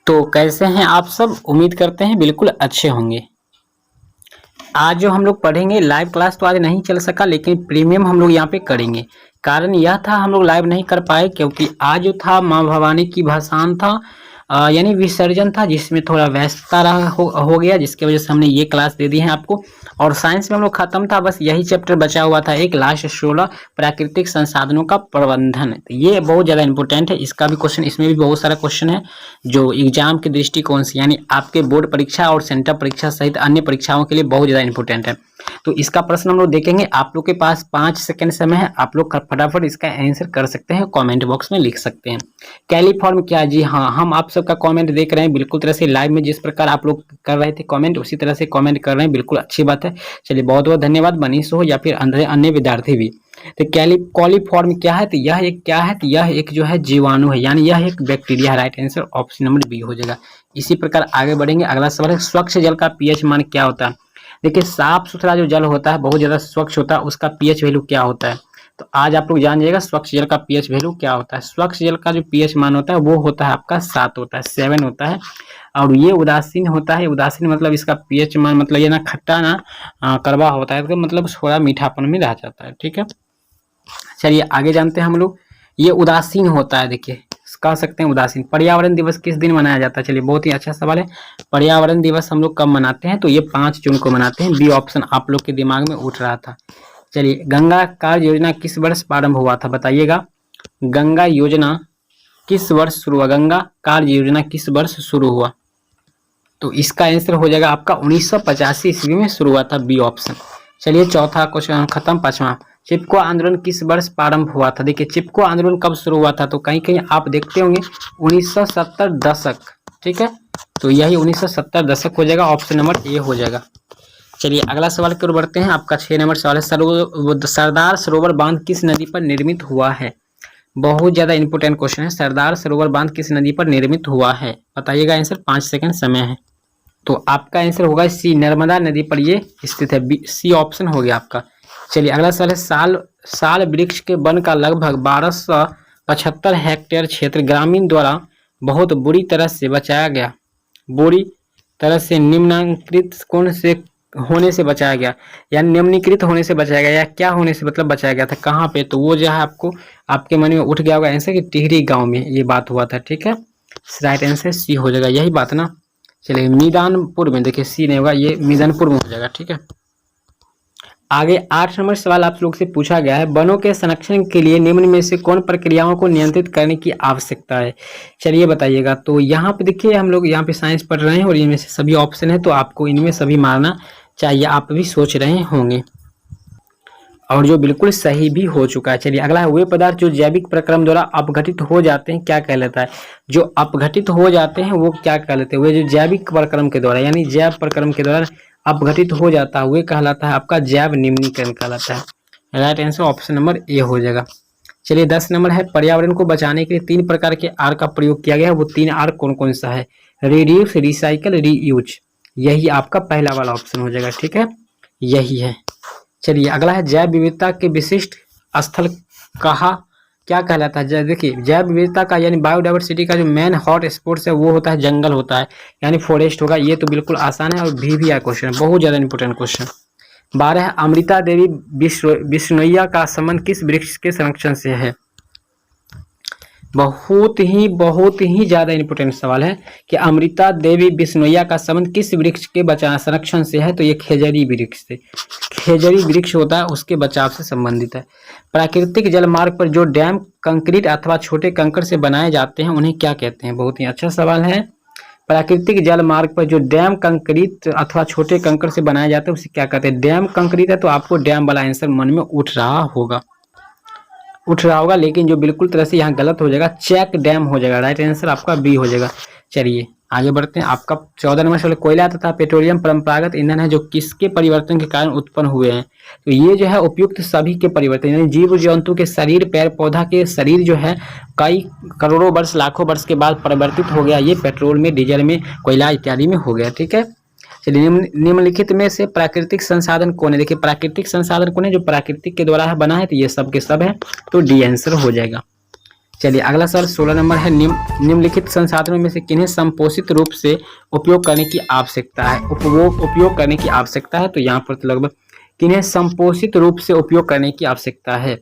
तो कैसे हैं आप सब? उम्मीद करते हैं बिल्कुल अच्छे होंगे। आज जो हम लोग पढ़ेंगे लाइव क्लास तो आज नहीं चल सका, लेकिन प्रीमियम हम लोग यहाँ पे करेंगे। कारण यह था हम लोग लाइव नहीं कर पाए क्योंकि आज जो था माँ भवानी की भसान था, यानी विसर्जन था, जिसमें थोड़ा व्यस्तता रहा हो गया, जिसकी वजह से हमने ये क्लास दे दी है आपको। और साइंस में हम लोग खत्म था, बस यही चैप्टर बचा हुआ था एक लास्ट 16 प्राकृतिक संसाधनों का प्रबंधन। तो ये बहुत ज़्यादा इंपॉर्टेंट है, इसका भी क्वेश्चन, इसमें भी बहुत सारा क्वेश्चन है जो एग्जाम के दृष्टिकोण से, यानी आपके बोर्ड परीक्षा और सेंटर परीक्षा सहित अन्य परीक्षाओं के लिए बहुत ज़्यादा इंपॉर्टेंट है। तो इसका प्रश्न हम लोग देखेंगे। आप लोग के पास 5 सेकंड समय है, आप लोग फटाफट इसका आंसर कर सकते हैं, कमेंट बॉक्स में लिख सकते हैं। कैलिफॉर्म क्या? जी हाँ, हम आप सबका कमेंट देख रहे हैं बिल्कुल तरह से लाइव में, जिस प्रकार आप लोग कर रहे थे कमेंट उसी तरह से कमेंट कर रहे हैं, बिल्कुल अच्छी बात है। चलिए बहुत बहुत धन्यवाद मनीष हो या फिर अन्य विद्यार्थी भी। तो कॉलीफॉर्म क्या है? तो यह एक क्या है? तो यह एक जो है जीवाणु है, यानी यह एक बैक्टीरिया है। Right answer option number B हो जाएगा। इसी प्रकार आगे बढ़ेंगे। अगला सवाल है स्वच्छ जल का पीएच मान क्या होता है? देखिए साफ सुथरा जो जल होता है, बहुत ज्यादा स्वच्छ होता है, उसका पीएच वैल्यू क्या होता है? तो आज आप लोग जान जाइएगा स्वच्छ जल का पीएच वैल्यू क्या होता है। स्वच्छ जल का जो पीएच मान होता है वो होता है आपका 7 होता है, 7 होता है। और ये उदासीन होता है, उदासीन मतलब इसका पीएच मान मतलब ये ना खट्टा ना कड़वा होता है, तो मतलब थोड़ा मीठापन में रह जाता है। ठीक है, चलिए आगे जानते हैं हम लोग। ये उदासीन होता है, देखिए कह सकते हैं उदासीन। पर्यावरण दिवस किस दिन मनाया जाता है? चलिए बहुत ही अच्छा सवाल है। पर्यावरण दिवस हम लोग कब मनाते हैं? तो ये 5 जून को मनाते हैं। बी ऑप्शन आप लोग के दिमाग में उठ रहा था। चलिए गंगा कार्य योजना किस वर्ष प्रारंभ हुआ था? बताइएगा। गंगा योजना किस वर्ष शुरू हुआ? गंगा कार्य योजना किस वर्ष शुरू हुआ? तो इसका आंसर हो जाएगा आपका 1985 ईस्वी में शुरू हुआ था, बी ऑप्शन। चलिए चौथा क्वेश्चन खत्म। 5वां, चिपको आंदोलन किस वर्ष प्रारंभ हुआ था? देखिए चिपको आंदोलन कब शुरू हुआ था? तो कहीं कहीं आप देखते होंगे 1970 दशक। ठीक है, तो यही 1970 दशक हो जाएगा, ऑप्शन नंबर ए हो जाएगा। चलिए अगला सवाल की ओर बढ़ते हैं। आपका 6 नंबर सवाल है सरदार सरोवर बांध किस नदी पर निर्मित हुआ है? बहुत ज्यादा इंपोर्टेंट क्वेश्चन है। सरदार सरोवर बांध किस नदी पर निर्मित हुआ है? बताइएगा आंसर, 5 सेकंड समय है। तो आपका आंसर होगा सी, नर्मदा नदी पर ये स्थित है, सी ऑप्शन हो गया आपका। चलिए अगला सवाल है साल वृक्ष के वन का लगभग 1275 हेक्टेयर क्षेत्र ग्रामीण द्वारा बहुत बुरी तरह से बचाया गया। बुरी तरह से निम्नांकित कौन से होने से बचाया गया, यानी निम्नीकृत होने से बचाया गया, या क्या होने से मतलब बचाया गया था? कहाँ पे? तो वो जो है आपको आपके मन में उठ गया होगा आंसर कि टिहरी गांव में ये बात हुआ था। ठीक है, राइट आंसर सी हो जाएगा, यही बात ना। चलिए मीदानपुर में, देखिए सी नहीं होगा, ये मीदानपुर में हो जाएगा। ठीक है, आगे 8 नंबर सवाल आप लोग से पूछा गया है वनों के संरक्षण के लिए निम्न में से कौन प्रक्रियाओं को नियंत्रित करने की आवश्यकता है? चलिए बताइएगा। तो यहाँ पे देखिए हम लोग यहाँ पे साइंस पढ़ रहे हैं और इनमें से सभी ऑप्शन है, तो आपको इनमें सभी मारना चाहिए, आप भी सोच रहे होंगे और जो बिल्कुल सही भी हो चुका है। चलिए अगला है वे पदार्थ जो जैविक प्रक्रम द्वारा अपघटित हो जाते हैं क्या कहलाता है? जो अपघटित हो जाते हैं वो क्या कहलाते हैं? वे जो जैविक प्रक्रम के द्वारा, यानी जैव प्रक्रम के द्वारा अपघटित हो जाता है वे कहलाता है आपका जैव निम्नीकरण कहलाता है। Right answer option number A हो जाएगा। चलिए 10 नंबर है पर्यावरण को बचाने के लिए 3 प्रकार के आर का प्रयोग किया गया है, वो 3 आर कौन कौन सा है? Reduce, recycle, reuse. यही आपका पहला वाला ऑप्शन हो जाएगा। ठीक है, यही है। चलिए अगला है जैव विविधता के विशिष्ट स्थल कहा क्या कहलाता है? देखिए जैव विविधता का यानी बायोडाइवर्सिटी का जो मेन हॉट स्पॉट्स है वो होता है जंगल होता है, यानी फॉरेस्ट होगा। ये तो बिल्कुल आसान है और भी है क्वेश्चन, बहुत ज्यादा इंपोर्टेंट क्वेश्चन। 12 है अमृता देवी बिश्नोइया का संबंध किस वृक्ष के संरक्षण से है? बहुत ही ज्यादा इंपोर्टेंट सवाल है कि अमृता देवी बिश्नोइया का संबंध किस वृक्ष के बचाव संरक्षण से है? तो ये खेजड़ी वृक्ष से, खेजड़ी वृक्ष होता है उसके बचाव से संबंधित है। प्राकृतिक जल मार्ग पर जो डैम कंक्रीट अथवा छोटे कंकड़ से बनाए जाते हैं उन्हें क्या कहते हैं? बहुत ही अच्छा सवाल है। प्राकृतिक जल मार्ग पर जो डैम कंक्रीट अथवा छोटे कंकड़ से बनाए जाते हैं उसे क्या कहते हैं? डैम कंक्रीट है तो आपको डैम वाला आंसर मन में उठ रहा होगा, लेकिन जो बिल्कुल तरह से यहाँ गलत हो जाएगा, चेक डैम हो जाएगा। राइट आंसर आपका बी हो जाएगा। चलिए आगे बढ़ते हैं। आपका 14 नंबर सवाल कोयला तथा पेट्रोलियम परंपरागत ईंधन है जो किसके परिवर्तन के कारण उत्पन्न हुए हैं? तो ये जो है उपयुक्त सभी के परिवर्तन, यानी जीव जंतु के शरीर, पेड़ पौधा के शरीर जो है कई करोड़ों वर्ष लाखों वर्ष के बाद परिवर्तित हो गया, ये पेट्रोल में, डीजल में, कोयला इत्यादि में हो गया। ठीक है, चलिए निम्नलिखित में से प्राकृतिक संसाधन कौन है? देखिए प्राकृतिक संसाधन कौन है? जो प्राकृतिक के द्वारा बना है, तो ये सब के सब है, तो डी आंसर हो जाएगा। चलिए अगला सवाल 16 नंबर है, निम्नलिखित संसाधनों में से किन्हें संपोषित रूप से उपयोग करने की आवश्यकता है। उपयोग करने की आवश्यकता है, तो यहाँ पर तो लगभग किन्हें संपोषित रूप से उपयोग करने की आवश्यकता है।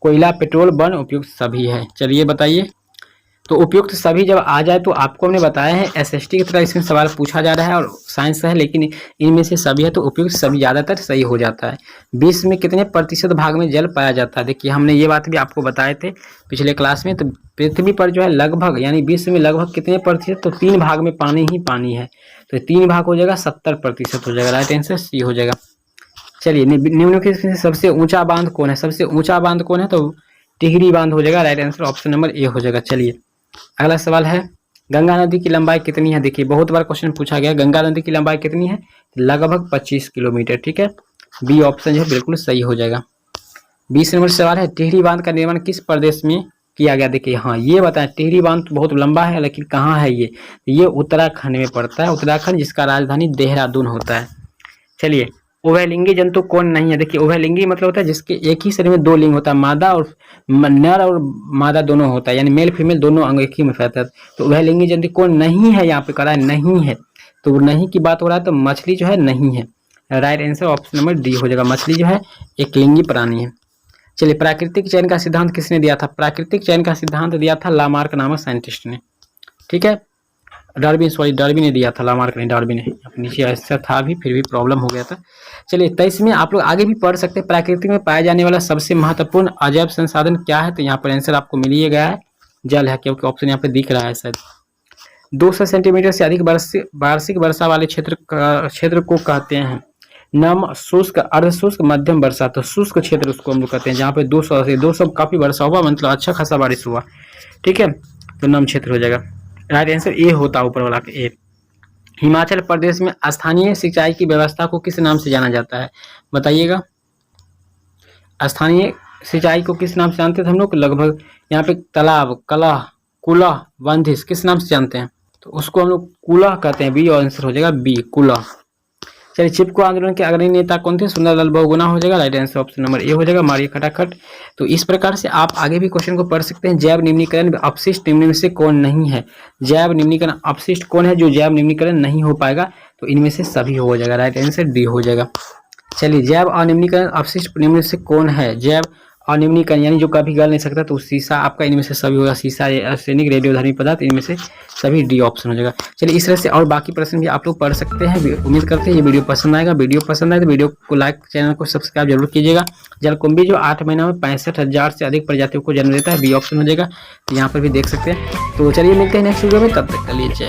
कोयला, पेट्रोल, वन, उपयुक्त सभी है। चलिए बताइए। तो उपयुक्त सभी जब आ जाए तो आपको हमने बताया है एसएसटी की तरह इसमें सवाल पूछा जा रहा है और साइंस है, लेकिन इनमें से सभी है तो उपयुक्त सभी ज़्यादातर सही हो जाता है। विश्व में कितने प्रतिशत भाग में जल पाया जाता है। देखिए हमने ये बात भी आपको बताए थे पिछले क्लास में। तो पृथ्वी पर जो है लगभग यानी विश्व में लगभग कितने प्रतिशत, तो 3 भाग में पानी ही पानी है। तो 3 भाग हो जाएगा, 70% हो जाएगा। राइट आंसर सी हो जाएगा। चलिए निम्नलिखित में सबसे ऊंचा बांध कौन है। सबसे ऊंचा बांध कौन है, तो टिहरी बांध हो जाएगा। Right answer option number A हो जाएगा। चलिए अगला सवाल है, गंगा नदी की लंबाई कितनी है। देखिए बहुत बार क्वेश्चन पूछा गया, गंगा नदी की लंबाई कितनी है, लगभग 25 किलोमीटर। ठीक है, बी ऑप्शन जो है बिल्कुल सही हो जाएगा। 20 नंबर सवाल है, टिहरी बांध का निर्माण किस प्रदेश में किया गया। देखिए हाँ ये बताएं, टिहरी बांध तो बहुत लंबा है लेकिन कहाँ है ये उत्तराखंड में पड़ता है। उत्तराखंड जिसका राजधानी देहरादून होता है। चलिए उभयलिंगी जंतु कौन नहीं है। देखिए उभयलिंगी मतलब होता है जिसके एक ही शरीर में 2 लिंग होता है, मादा और नर और मादा दोनों होता है, यानी मेल फीमेल दोनों अंग एक ही में फैलता है। तो उभयलिंगी जंतु कौन नहीं है, यहाँ पे करा है नहीं है, तो नहीं की बात हो रहा है, तो मछली जो है नहीं है। Right answer option number D हो जाएगा। मछली जो है एक लिंगी प्राणी है। चलिए प्राकृतिक चयन का सिद्धांत किसने दिया था। प्राकृतिक चयन का सिद्धांत दिया था लामार्क नामक साइंटिस्ट ने। ठीक है, डार्विन ने दिया था, लामार्क नहीं, डार्विन ने। नीचे ऐसा था भी, फिर भी प्रॉब्लम हो गया था। चलिए 23 में आप लोग आगे भी पढ़ सकते हैं, प्रकृति में पाया जाने वाला सबसे महत्वपूर्ण अजैव संसाधन क्या है। तो यहाँ पर आंसर आपको मिल ही गया है, जल है, क्योंकि ऑप्शन यहाँ पे दिख रहा है शायद। 200 सेंटीमीटर से अधिक वार्षिक वर्षा वाले क्षेत्र को कहते हैं नम, शुष्क, अर्धशुष्क, मध्यम वर्षा। तो शुष्क क्षेत्र उसको हम लोग कहते हैं, जहाँ पे 200 से 200 काफी वर्षा हुआ, मतलब अच्छा खासा बारिश हुआ। ठीक है, तो नम क्षेत्र हो जाएगा। राइट आंसर ए होता, ऊपर वाला ए। हिमाचल प्रदेश में स्थानीय सिंचाई की व्यवस्था को किस नाम से जाना जाता है, बताइएगा। स्थानीय सिंचाई को किस नाम से जानते थे हम लोग, लगभग यहाँ पे तालाब, कलह, कुलह, बंदिश, किस नाम से जानते हैं, तो उसको हम लोग कुलह कहते हैं। बी आंसर हो जाएगा, बी कुलह। चलिए चिपको आंदोलन के अग्रणी नेता कौन थे, सुंदरलाल बहुगुणा हो जाएगा। Right answer option number A हो जाएगा, मारिए खटाखट। तो इस प्रकार से आप आगे भी क्वेश्चन को पढ़ सकते हैं। जैव निम्नीकरण अपशिष्ट निम्न में से कौन नहीं है। जैव निम्नीकरण अपशिष्ट कौन है जो जैव निम्नीकरण नहीं हो पाएगा, तो इनमें से सभी हो जाएगा। राइट आंसर डी हो जाएगा। चलिए जैव अनिम्नीकरण अपशिष्ट निम्न में से कौन है। जैव अनिम्नीकरण यानी जो कभी गल नहीं सकता, तो शीशा आपका इनमें से सभी होगा। शीशा, आर्सेनिक, रेडियोधर्मी पदार्थ, इनमें से सभी डी ऑप्शन हो जाएगा। चलिए इस तरह से और बाकी प्रश्न भी आप लोग पढ़ सकते हैं। उम्मीद करते हैं ये वीडियो पसंद आएगा। वीडियो पसंद आए तो वीडियो को लाइक, चैनल को सब्सक्राइब जरूर कीजिएगा। जलकुंभी जो 8 महीना में 65,000 से अधिक प्रजातियों को जन्म देता है, बी ऑप्शन हो जाएगा। यहाँ पर भी देख सकते हैं। तो चलिए मिलते हैं नेक्स्ट वीडियो में, तब तक के लिए जय।